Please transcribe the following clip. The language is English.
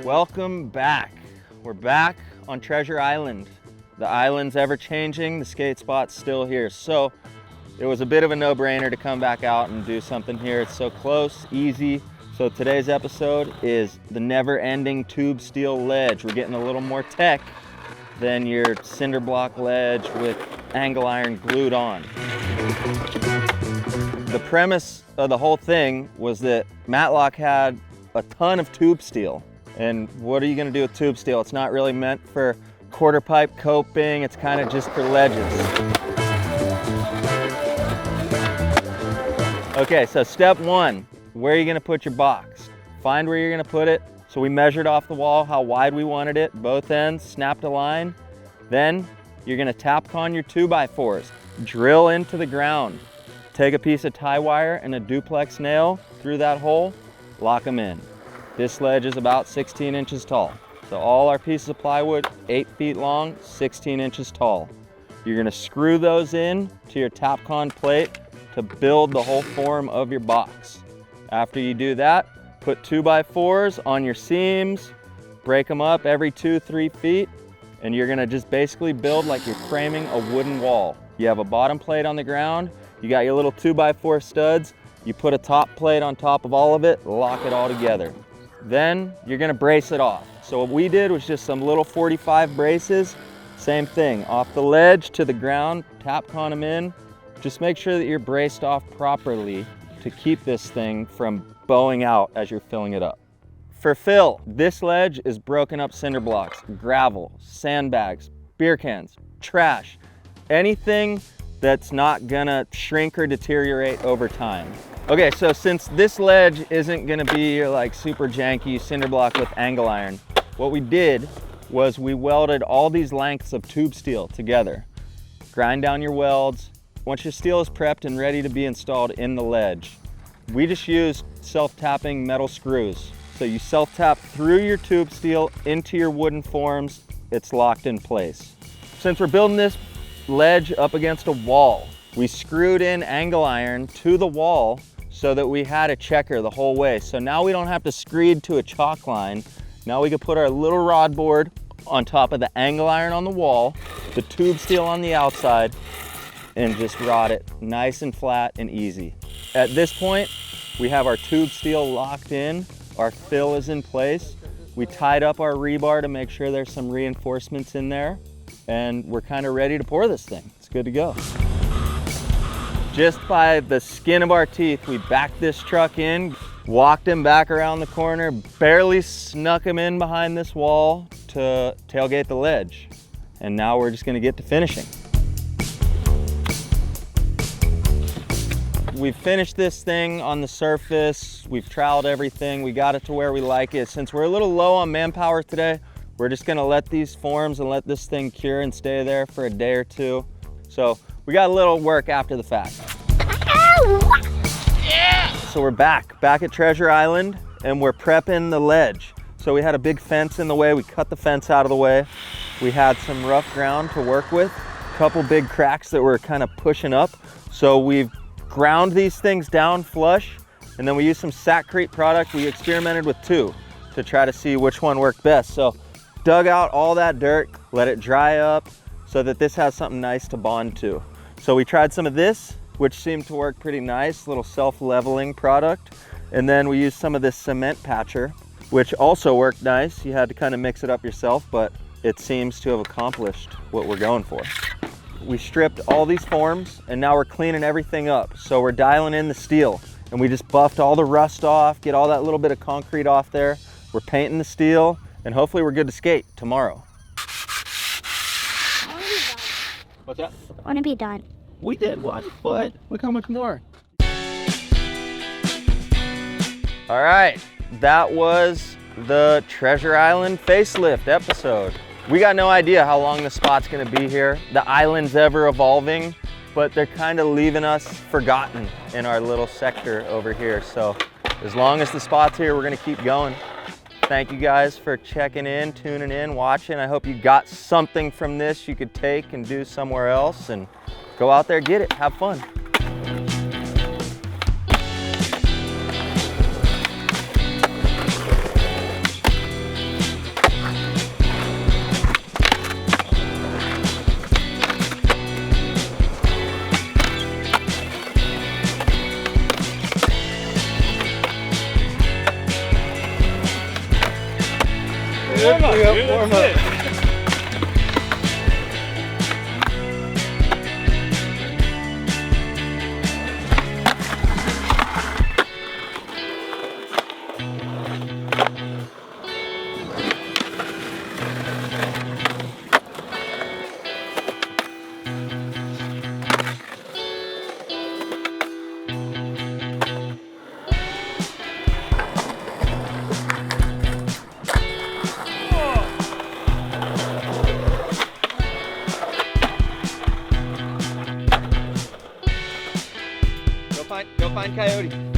Welcome back. We're back on Treasure Island. The island's ever changing, the skate spot's still here. So it was a bit of a no-brainer to come back out and do something here. It's so close, easy. So today's episode is the never-ending tube steel ledge. We're getting a little more tech than your cinder block ledge with angle iron glued on. The premise of the whole thing was that Matlock had a ton of tube steel. And what are you gonna do with tube steel? It's not really meant for quarter pipe coping, it's kind of just for ledges. Okay, so step one, where are you gonna put your box? Find where you're gonna put it. So we measured off the wall how wide we wanted it, both ends, snapped a line. Then you're gonna Tapcon your 2x4s, drill into the ground. Take a piece of tie wire and a duplex nail through that hole, lock them in. This ledge is about 16 inches tall. So all our pieces of plywood, 8 feet long, 16 inches tall. You're gonna screw those in to your Tapcon plate to build the whole form of your box. After you do that, put 2x4s on your seams, break them up every 2-3 feet, and you're gonna just basically build like you're framing a wooden wall. You have a bottom plate on the ground, you got your little 2x4 studs, you put a top plate on top of all of it, lock it all together. Then you're gonna brace it off. So what we did was just some little 45 braces, same thing, off the ledge to the ground, Tapcon them in. Just make sure that you're braced off properly to keep this thing from bowing out as you're filling it up. For fill, this ledge is broken up cinder blocks, gravel, sandbags, beer cans, trash, anything that's not gonna shrink or deteriorate over time. Okay, so since this ledge isn't gonna be like super janky cinder block with angle iron, what we did was we welded all these lengths of tube steel together. Grind down your welds. Once your steel is prepped and ready to be installed in the ledge, we just used self-tapping metal screws. So you self-tap through your tube steel into your wooden forms, it's locked in place. Since we're building this ledge up against a wall, we screwed in angle iron to the wall so that we had a checker the whole way. So now we don't have to screed to a chalk line. Now we can put our little rod board on top of the angle iron on the wall, the tube steel on the outside, and just rod it nice and flat and easy. At this point, we have our tube steel locked in, our fill is in place. We tied up our rebar to make sure there's some reinforcements in there, and we're kind of ready to pour this thing. It's good to go. Just by the skin of our teeth, we backed this truck in, walked him back around the corner, barely snuck him in behind this wall to tailgate the ledge. And now we're just gonna get to finishing. We've finished this thing on the surface, we've troweled everything, we got it to where we like it. Since we're a little low on manpower today, we're just gonna let these forms and let this thing cure and stay there for a day or two. So we got a little work after the fact. Yeah. So we're back at Treasure Island, and we're prepping the ledge. So we had a big fence in the way, we cut the fence out of the way. We had some rough ground to work with, a couple big cracks that were kind of pushing up. So we've ground these things down flush, and then we used some Sackcrete product. We experimented with 2 to try to see which one worked best. So dug out all that dirt, let it dry up so that this has something nice to bond to. So we tried some of this, which seemed to work pretty nice, little self-leveling product. And then we used some of this cement patcher, which also worked nice. You had to kind of mix it up yourself, but it seems to have accomplished what we're going for. We stripped all these forms, and now we're cleaning everything up. So we're dialing in the steel, and we just buffed all the rust off, get all that little bit of concrete off there. We're painting the steel, and hopefully we're good to skate tomorrow. What's that? I want to be done. We did one, but look how much more. All right, that was the Treasure Island facelift episode. We got no idea how long the spot's gonna be here. The island's ever evolving, but they're kind of leaving us forgotten in our little sector over here. So as long as the spot's here, we're gonna keep going. Thank you guys for checking in, tuning in, watching. I hope you got something from this you could take and do somewhere else, and go out there, get it, have fun. Good warm up, dude. That's it. Go find Coyote.